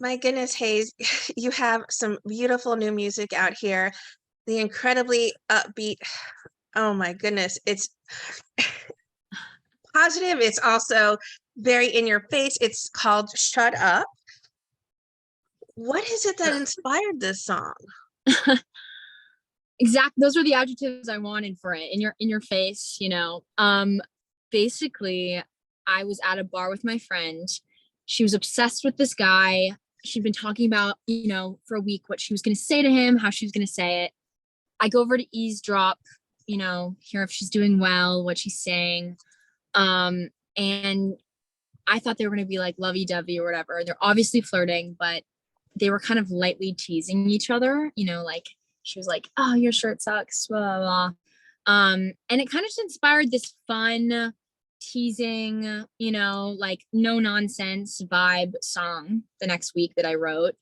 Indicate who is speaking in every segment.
Speaker 1: My goodness, Hayes, you have some beautiful new music out here. The incredibly upbeat. Oh my goodness, it's positive. It's also very in your face. It's called Shut Up. What is it that inspired this song?
Speaker 2: Exact. Those are the adjectives I wanted for it. In your face, basically, I was at a bar with my friend. She was obsessed with this guy. She'd been talking about, for a week what she was going to say to him, how she was going to say it. I go over to eavesdrop, hear if she's doing well, what she's saying. And I thought they were going to be like lovey-dovey or whatever. They're obviously flirting, but they were kind of lightly teasing each other, like she was like, "Oh, your shirt sucks," blah, blah, blah. And it kind of just inspired this fun, teasing, like no nonsense vibe song the next week that I wrote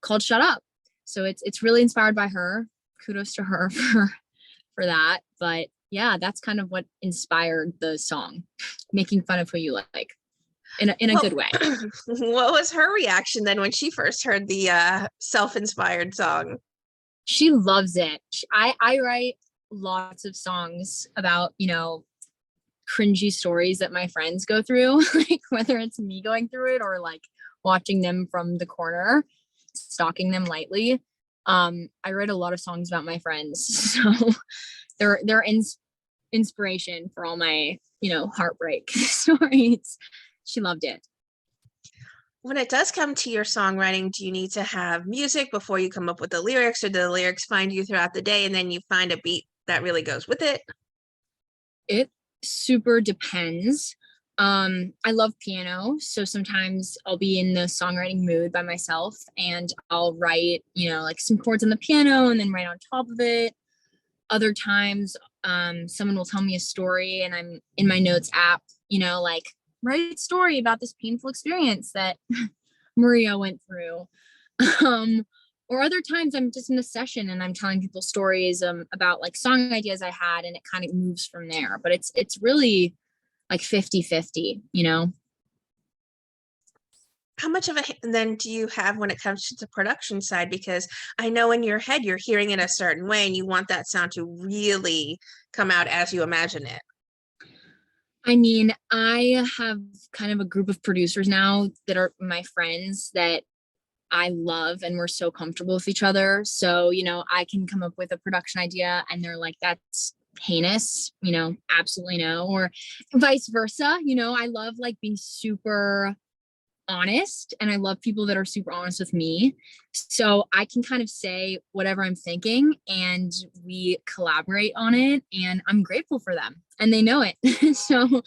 Speaker 2: called Shut Up. So it's really inspired by her. Kudos to her for that. But yeah, that's kind of what inspired the song, making fun of who you like in a
Speaker 1: Well,
Speaker 2: good way.
Speaker 1: what was her reaction then when she first heard the self-inspired song?
Speaker 2: She loves it. I write lots of songs about, cringy stories that my friends go through, like whether it's me going through it or like watching them from the corner, stalking them lightly. I write a lot of songs about my friends. So they're inspiration for all my, heartbreak stories. She loved it.
Speaker 1: When it does come to your songwriting, do you need to have music before you come up with the lyrics, or do the lyrics find you throughout the day and then you find a beat that really goes with it?
Speaker 2: It super depends. I love piano, so sometimes I'll be in the songwriting mood by myself and I'll write, like some chords on the piano and then write on top of it. Other times, someone will tell me a story and I'm in my notes app, like write a story about this painful experience that Maria went through. Um, or other times I'm just in a session and I'm telling people stories about like song ideas I had, and it kind of moves from there. But it's really like 50-50,
Speaker 1: How much of a then do you have when it comes to the production side? Because I know in your head you're hearing it a certain way and you want that sound to really come out as you imagine it.
Speaker 2: I mean, I have kind of a group of producers now that are my friends that I love, and we're so comfortable with each other. So, I can come up with a production idea and they're like, "That's heinous," absolutely no. Or vice versa. I love like being super honest, and I love people that are super honest with me. So I can kind of say whatever I'm thinking and we collaborate on it, and I'm grateful for them and they know it. So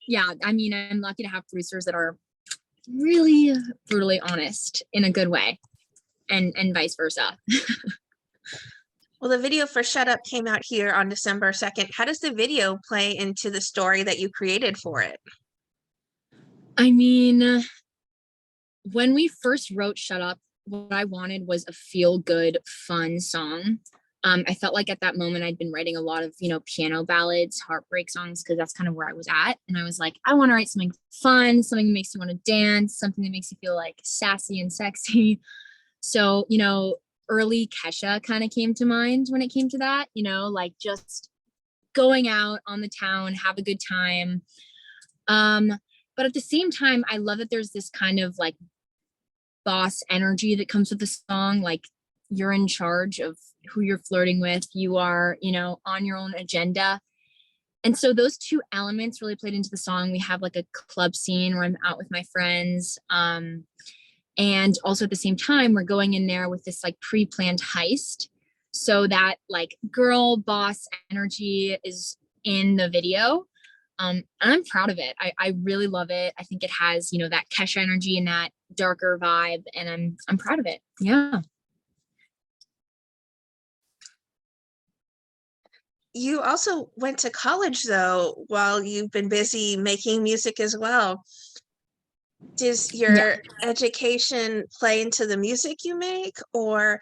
Speaker 2: yeah, I mean, I'm lucky to have producers that are really brutally honest in a good way, and vice versa.
Speaker 1: Well, the video for Shut Up came out here on December 2nd. How does the video play into the story that you created for it?
Speaker 2: I mean, when we first wrote Shut Up, what I wanted was a feel good, fun song. I felt like at that moment I'd been writing a lot of, piano ballads, heartbreak songs, because that's kind of where I was at. And I was like, I want to write something fun, something that makes you want to dance, something that makes you feel like sassy and sexy. So, early Kesha kind of came to mind when it came to that, like just going out on the town, have a good time. But at the same time, I love that there's this kind of like boss energy that comes with the song. Like you're in charge of who you're flirting with. You are, on your own agenda. And so those two elements really played into the song. We have like a club scene where I'm out with my friends. And also at the same time, we're going in there with this like pre-planned heist. So that like girl boss energy is in the video. And I'm proud of it. I really love it. I think it has, that Kesha energy and that darker vibe, and I'm proud of it. Yeah.
Speaker 1: You also went to college though, while you've been busy making music as well. Does
Speaker 2: Yeah.
Speaker 1: your education play into the music you make, or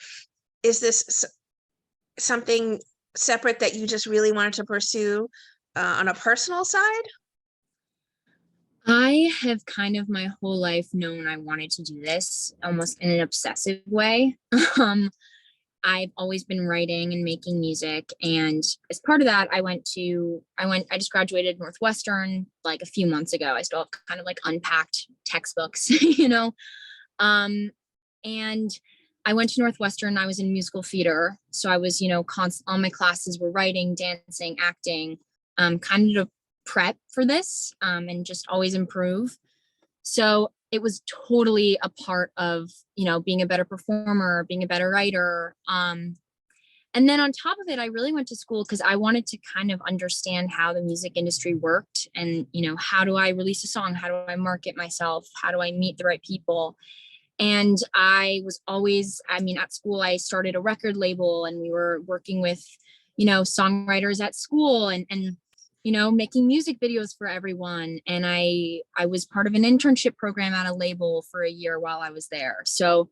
Speaker 1: is this something separate that you just really wanted to pursue on a personal side?
Speaker 2: I have kind of my whole life known I wanted to do this almost in an obsessive way. Um, I've always been writing and making music. And as part of that, I just graduated Northwestern like a few months ago. I still have kind of like unpacked textbooks, you know? Um, and I went to Northwestern. I was in musical theater. So I was, all my classes were writing, dancing, acting, kind of to prep for this and just always improve. So it was totally a part of, being a better performer, being a better writer. And then on top of it, I really went to school because I wanted to kind of understand how the music industry worked and, how do I release a song? How do I market myself? How do I meet the right people? And I was always, at school, I started a record label and we were working with, songwriters at school and making music videos for everyone. And I was part of an internship program at a label for a year while I was there. So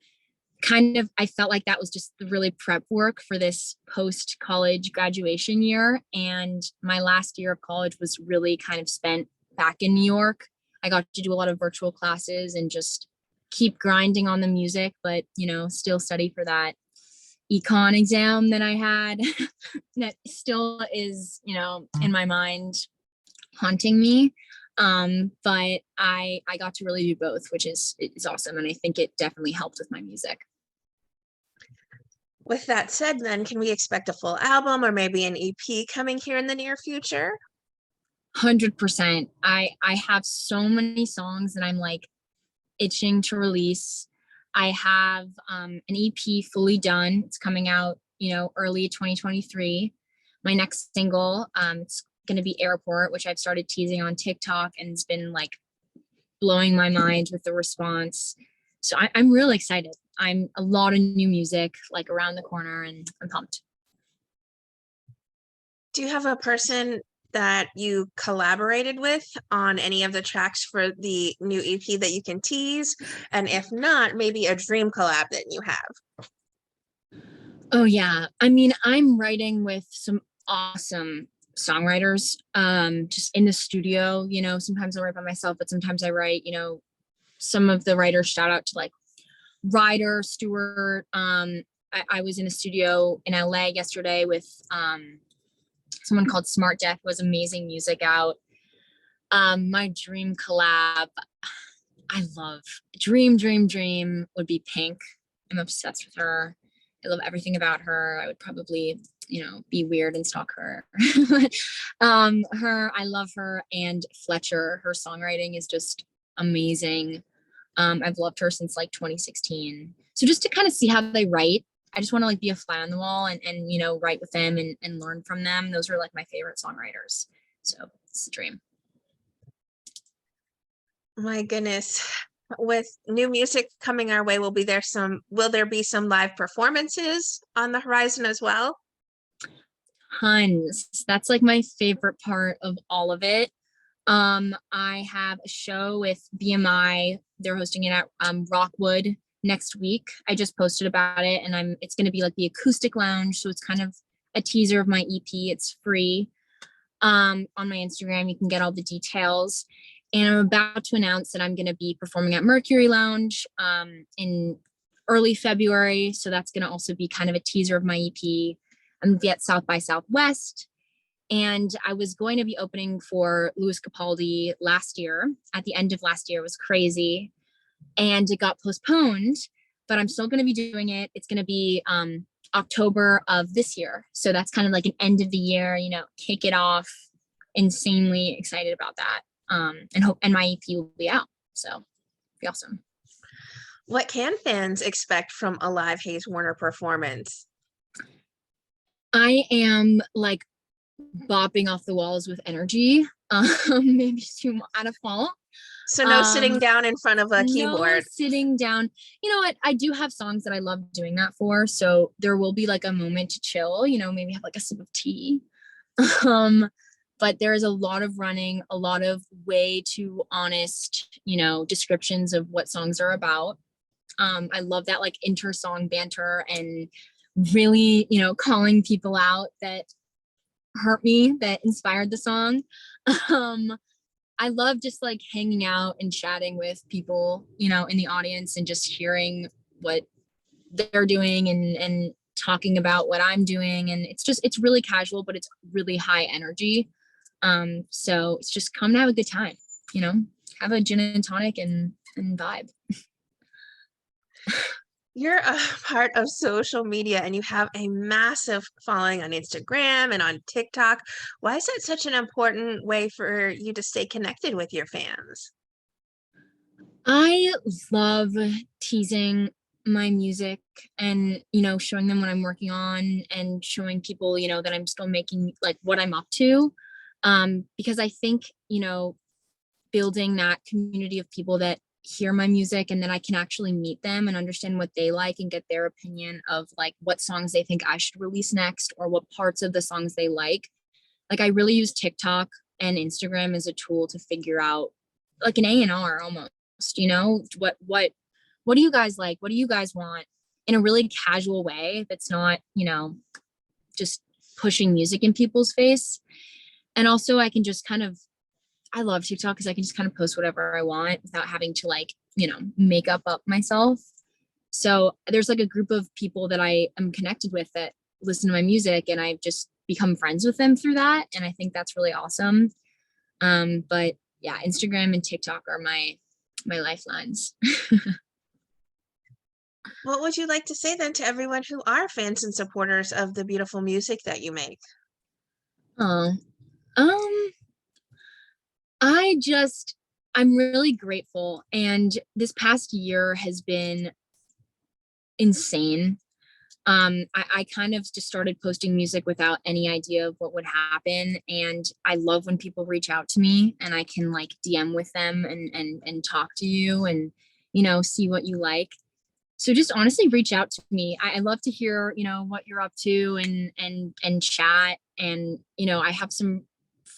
Speaker 2: kind of, I felt like that was just the really prep work for this post college graduation year. And my last year of college was really kind of spent back in New York. I got to do a lot of virtual classes and just keep grinding on the music, but still study for that econ exam that I had that still is, in my mind haunting me. But I got to really do both, which is awesome. And I think it definitely helped with my music.
Speaker 1: With that said, then can we expect a full album or maybe an EP coming here in the near future?
Speaker 2: 100%. I have so many songs that I'm like itching to release. I have an EP fully done. It's coming out, early 2023. My next single, it's going to be Airport, which I've started teasing on TikTok and it's been like blowing my mind with the response. So I'm really excited. I'm a lot of new music like around the corner and I'm pumped.
Speaker 1: Do you have a person that you collaborated with on any of the tracks for the new EP that you can tease? And if not, maybe a dream collab that you have.
Speaker 2: Oh yeah. I'm writing with some awesome songwriters just in the studio. Sometimes I write by myself, but sometimes I write, some of the writers, shout out to like Ryder Stewart. I was in a studio in LA yesterday with someone called Smart Death, was amazing music out. My dream collab, I love dream would be Pink. I'm obsessed with her. I love everything about her. I would probably, be weird and stalk her. I love her, and Fletcher. Her songwriting is just amazing. I've loved her since like 2016. So just to kind of see how they write, I just want to like be a fly on the wall and write with them and learn from them. Those are like my favorite songwriters. So it's a dream.
Speaker 1: My goodness. With new music coming our way, will there be some live performances on the horizon as well?
Speaker 2: Tons. That's like my favorite part of all of it. I have a show with BMI. They're hosting it at Rockwood next week. I just posted about it, and it's going to be like the acoustic lounge. So it's kind of a teaser of my EP. It's free. On my Instagram, you can get all the details. And I'm about to announce that I'm going to be performing at Mercury Lounge in early February. So that's going to also be kind of a teaser of my EP. I'm going to be at South by Southwest. And I was going to be opening for Louis Capaldi last year. At the end of last year, it was crazy. And it got postponed, but I'm still going to be doing it. It's going to be October of this year. So that's kind of like an end of the year, kick it off. Insanely excited about that. And my EP will be out. So it'll be awesome.
Speaker 1: What can fans expect from a live Hayes Warner performance?
Speaker 2: I am like bopping off the walls with energy. Maybe too out of fault.
Speaker 1: So no sitting down in front of a keyboard.
Speaker 2: No sitting down. You know what? I do have songs that I love doing that for. So there will be like a moment to chill, maybe have like a sip of tea. But there is a lot of running, a lot of way too honest, descriptions of what songs are about. I love that like inter-song banter and really, calling people out that hurt me, that inspired the song. I love just like hanging out and chatting with people, in the audience and just hearing what they're doing and talking about what I'm doing. And it's really casual, but it's really high energy. So it's just come to have a good time, have a gin and tonic and vibe.
Speaker 1: You're a part of social media and you have a massive following on Instagram and on TikTok. Why is that such an important way for you to stay connected with your fans?
Speaker 2: I love teasing my music and, showing them what I'm working on and showing people, that I'm still making like what I'm up to. Because I think, building that community of people that hear my music and then I can actually meet them and understand what they like and get their opinion of like what songs they think I should release next or what parts of the songs they like. Like I really use TikTok and Instagram as a tool to figure out like an A&R almost, what do you guys like? What do you guys want in a really casual way that's not, just pushing music in people's face. And also I can just kind of I love TikTok because I can just kind of post whatever I want without having to like, make up myself. So there's like a group of people that I am connected with that listen to my music and I've just become friends with them through that. And I think that's really awesome. But yeah, Instagram and TikTok are my lifelines.
Speaker 1: What would you like to say then to everyone who are fans and supporters of the beautiful music that you make?
Speaker 2: Oh, um, I'm really grateful. And this past year has been insane. I kind of just started posting music without any idea of what would happen. And I love when people reach out to me and I can like DM with them and talk to you and, see what you like. So just honestly reach out to me. I love to hear, what you're up to and chat. And, I have some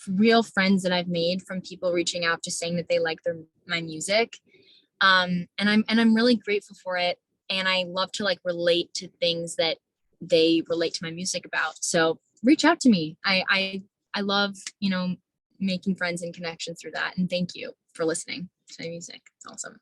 Speaker 2: real friends that I've made from people reaching out just saying that they like my music. And I'm really grateful for it. And I love to like relate to things that they relate to my music about. So reach out to me. I love, making friends and connections through that. And thank you for listening to my music. It's awesome.